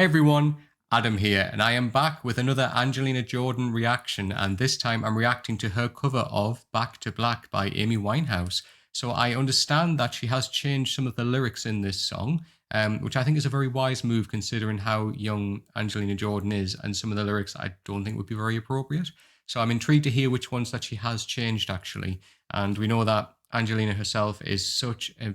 Hey everyone, Adam here, and I am back with another Angelina Jordan reaction, and this time I'm reacting to her cover of Back to Black by Amy Winehouse. So I understand that she has changed some of the lyrics in this song, which I think is a very wise move considering how young Angelina Jordan is, and some of the lyrics I don't think would be very appropriate. So I'm intrigued to hear which ones that she has changed actually, and we know that Angelina herself is such a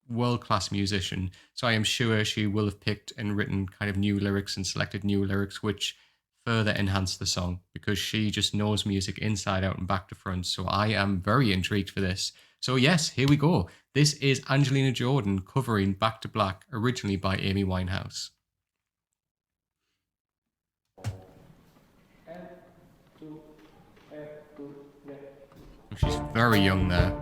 world-class musician, so I am sure she will have picked and written kind of new lyrics and selected new lyrics which further enhance the song, because she just knows music inside out and back to front. So I am very intrigued for this. So yes, here we go. This is Angelina Jordan covering Back to Black, originally by Amy Winehouse. She's very young there.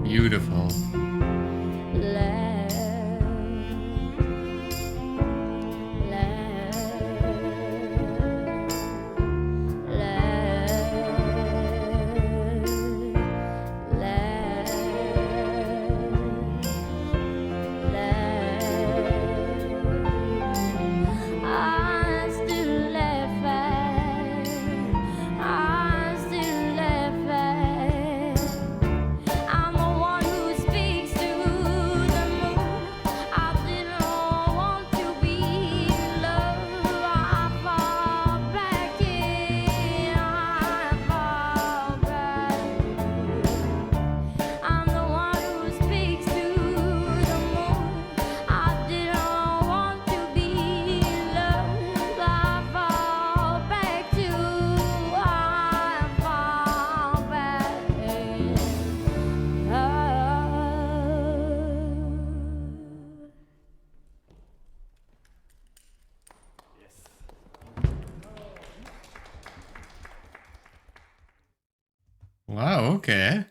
Beautiful. Wow, okay.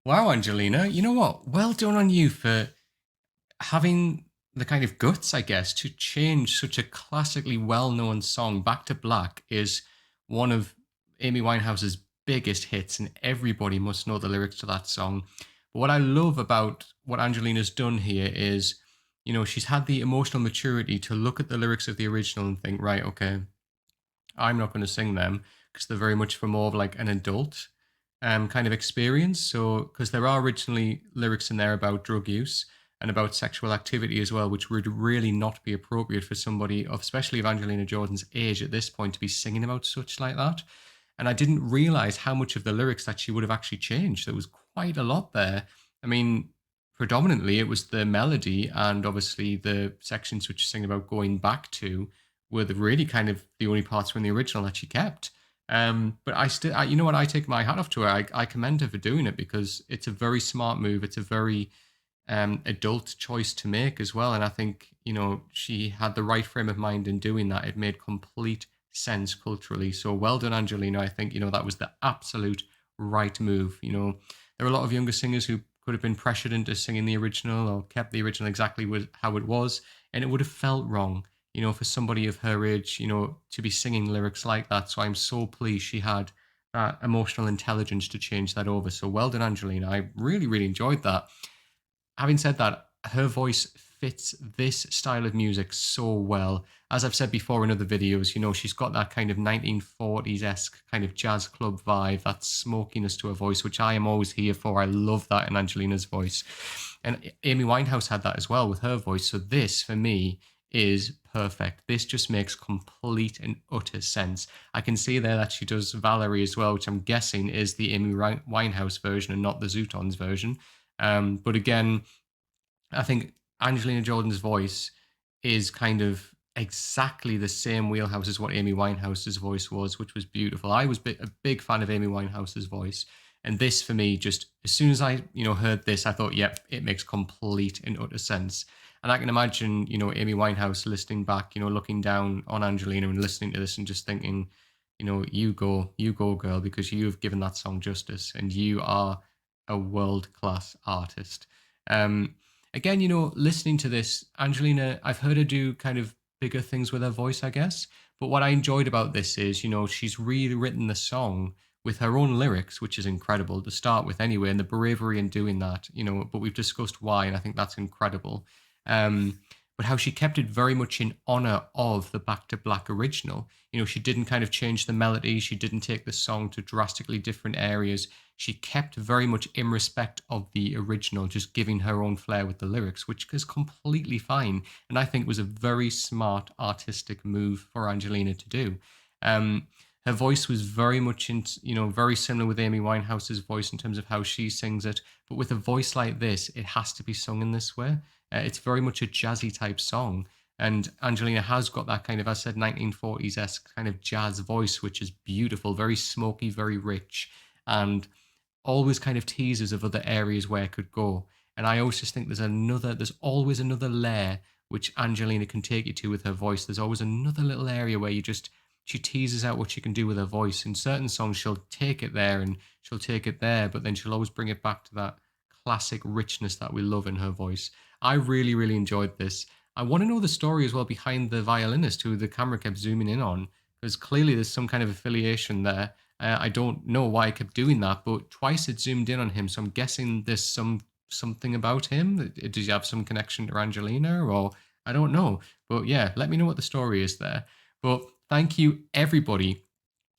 Wow, Angelina. You know what? Well done on you for having the kind of guts, I guess, to change such a classically well-known song. Back to Black is one of Amy Winehouse's biggest hits, and everybody must know the lyrics to that song. But what I love about what Angelina's done here is, she's had the emotional maturity to look at the lyrics of the original and think, right, okay, I'm not going to sing them because they're very much for more of like an adult kind of experience. So, because there are originally lyrics in there about drug use and about sexual activity as well, which would really not be appropriate for somebody of, especially of Angelina Jordan's age at this point, to be singing about such like that. And I didn't realize how much of the lyrics that she would have actually changed. There was quite a lot there. I mean, predominantly it was the melody and obviously the sections which sing about going back to were the really kind of the only parts from the original that she kept. But you know what? I take my hat off to her. I commend her for doing it because it's a very smart move. It's a very adult choice to make as well. And I think, she had the right frame of mind in doing that. It made complete sense culturally. So well done, Angelina. I think, that was the absolute right move. There are a lot of younger singers who could have been pressured into singing the original or kept the original exactly how it was, and it would have felt wrong, for somebody of her age, to be singing lyrics like that. So I'm so pleased she had that emotional intelligence to change that over. So well done, Angelina. I really, really enjoyed that. Having said that, her voice fits this style of music so well. As I've said before in other videos, she's got that kind of 1940s-esque kind of jazz club vibe, that smokiness to her voice, which I am always here for. I love that in Angelina's voice. And Amy Winehouse had that as well with her voice. So this, for me, is perfect. This just makes complete and utter sense. I can see there that she does Valerie as well, which I'm guessing is the Amy Winehouse version and not the Zootons version. But again, I think Angelina Jordan's voice is kind of exactly the same wheelhouse as what Amy Winehouse's voice was, which was beautiful. I was a big fan of Amy Winehouse's voice. And this for me, just as soon as I, heard this, I thought, yep, it makes complete and utter sense. And I can imagine, Amy Winehouse listening back, looking down on Angelina and listening to this and just thinking, you go, girl, because you've given that song justice and you are a world class artist. Um, Again, listening to this, Angelina, I've heard her do kind of bigger things with her voice, I guess. But what I enjoyed about this is, she's rewritten the song with her own lyrics, which is incredible to start with anyway, and the bravery in doing that, but we've discussed why, and I think that's incredible. But how she kept it very much in honor of the Back to Black original. She didn't kind of change the melody, she didn't take the song to drastically different areas. She kept very much in respect of the original, just giving her own flair with the lyrics, which is completely fine. And I think was a very smart artistic move for Angelina to do. Her voice was very much very similar with Amy Winehouse's voice in terms of how she sings it. But with a voice like this, it has to be sung in this way. It's very much a jazzy type song. And Angelina has got that kind of, as I said, 1940s-esque kind of jazz voice, which is beautiful, very smoky, very rich, and always kind of teases of other areas where it could go. And I always just think there's always another layer which Angelina can take you to with her voice. There's always another little area where she teases out what she can do with her voice. In certain songs, she'll take it there and she'll take it there, but then she'll always bring it back to that classic richness that we love in her voice. I really, really enjoyed this. I want to know the story as well behind the violinist who the camera kept zooming in on, because clearly there's some kind of affiliation there. I don't know why I kept doing that, but twice it zoomed in on him, so I'm guessing there's something about him. Does he have some connection to Angelina, or I don't know. But yeah, let me know what the story is there. But thank you everybody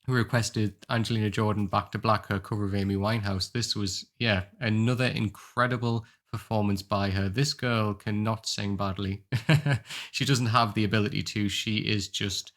who requested Angelina Jordan Back to Black, her cover of Amy Winehouse. This was, yeah, another incredible performance by her. This girl cannot sing badly. She doesn't have the ability to. She is just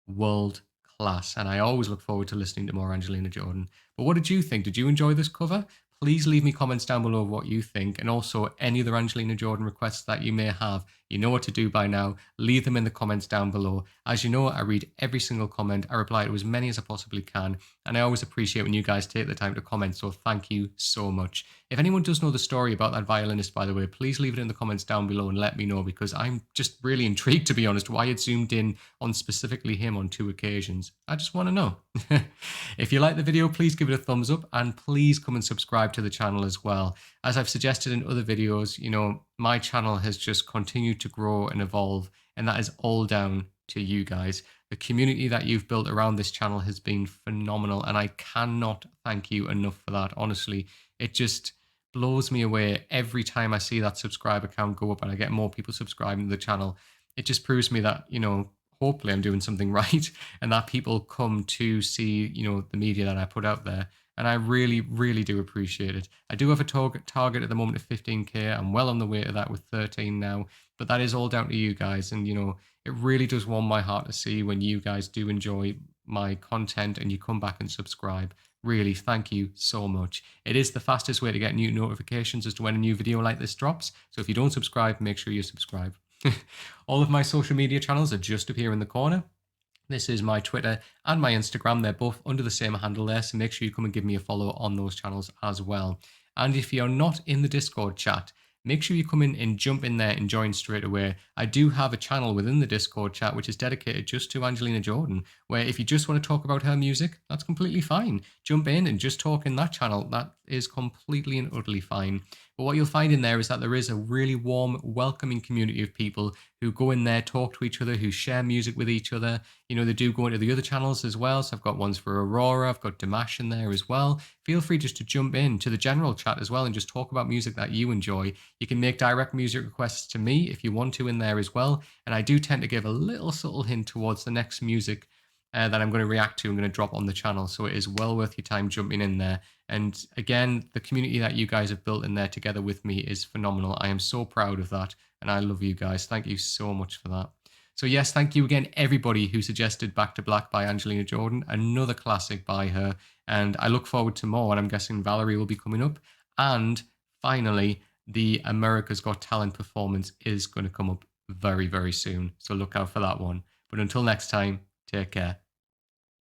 world class. And I always look forward to listening to more Angelina Jordan. But what did you think? Did you enjoy this cover? Please leave me comments down below of what you think, and also any other Angelina Jordan requests that you may have. You know what to do by now. Leave them in the comments down below. As you know, I read every single comment. I reply to as many as I possibly can, and I always appreciate when you guys take the time to comment, so thank you so much. If anyone does know the story about that violinist, by the way, please leave it in the comments down below and let me know, because I'm just really intrigued, to be honest, why it zoomed in on specifically him on 2 occasions. I just want to know. If you like the video, please give it a thumbs up and please come and subscribe to the channel as well. As I've suggested in other videos, my channel has just continued to grow and evolve, and that is all down to you guys. The community that you've built around this channel has been phenomenal, and I cannot thank you enough for that. Honestly, it just blows me away every time I see that subscriber count go up and I get more people subscribing to the channel. It just proves me that, hopefully I'm doing something right and that people come to see, the media that I put out there. And I really, really do appreciate it. I do have a target at the moment of 15K. I'm well on the way to that with 13 now, but that is all down to you guys. And, it really does warm my heart to see when you guys do enjoy my content and you come back and subscribe. Really, thank you so much. It is the fastest way to get new notifications as to when a new video like this drops. So if you don't subscribe, make sure you subscribe. All of my social media channels are just up here in the corner. This is my Twitter and my Instagram. They're both under the same handle there, so make sure you come and give me a follow on those channels as well. And if you're not in the Discord chat, make sure you come in and jump in there and join straight away. I do have a channel within the Discord chat which is dedicated just to Angelina Jordan, where if you just want to talk about her music, that's completely fine. Jump in and just talk in that channel. That is completely and utterly fine. But what you'll find in there is that there is a really warm, welcoming community of people who go in there, talk to each other, who share music with each other. They do go into the other channels as well. So I've got ones for Aurora, I've got Damash in there as well. Feel free just to jump in to the general chat as well and just talk about music that you enjoy. You can make direct music requests to me if you want to in there as well. And I do tend to give a little subtle hint towards the next music that I'm going to react to and going to drop on the channel. So it is well worth your time jumping in there. And again, the community that you guys have built in there together with me is phenomenal. I am so proud of that. And I love you guys. Thank you so much for that. So yes, thank you again, everybody who suggested Back to Black by Angelina Jordan, another classic by her. And I look forward to more, and I'm guessing Valerie will be coming up. And finally, the America's Got Talent performance is going to come up very, very soon. So look out for that one. But until next time, take care.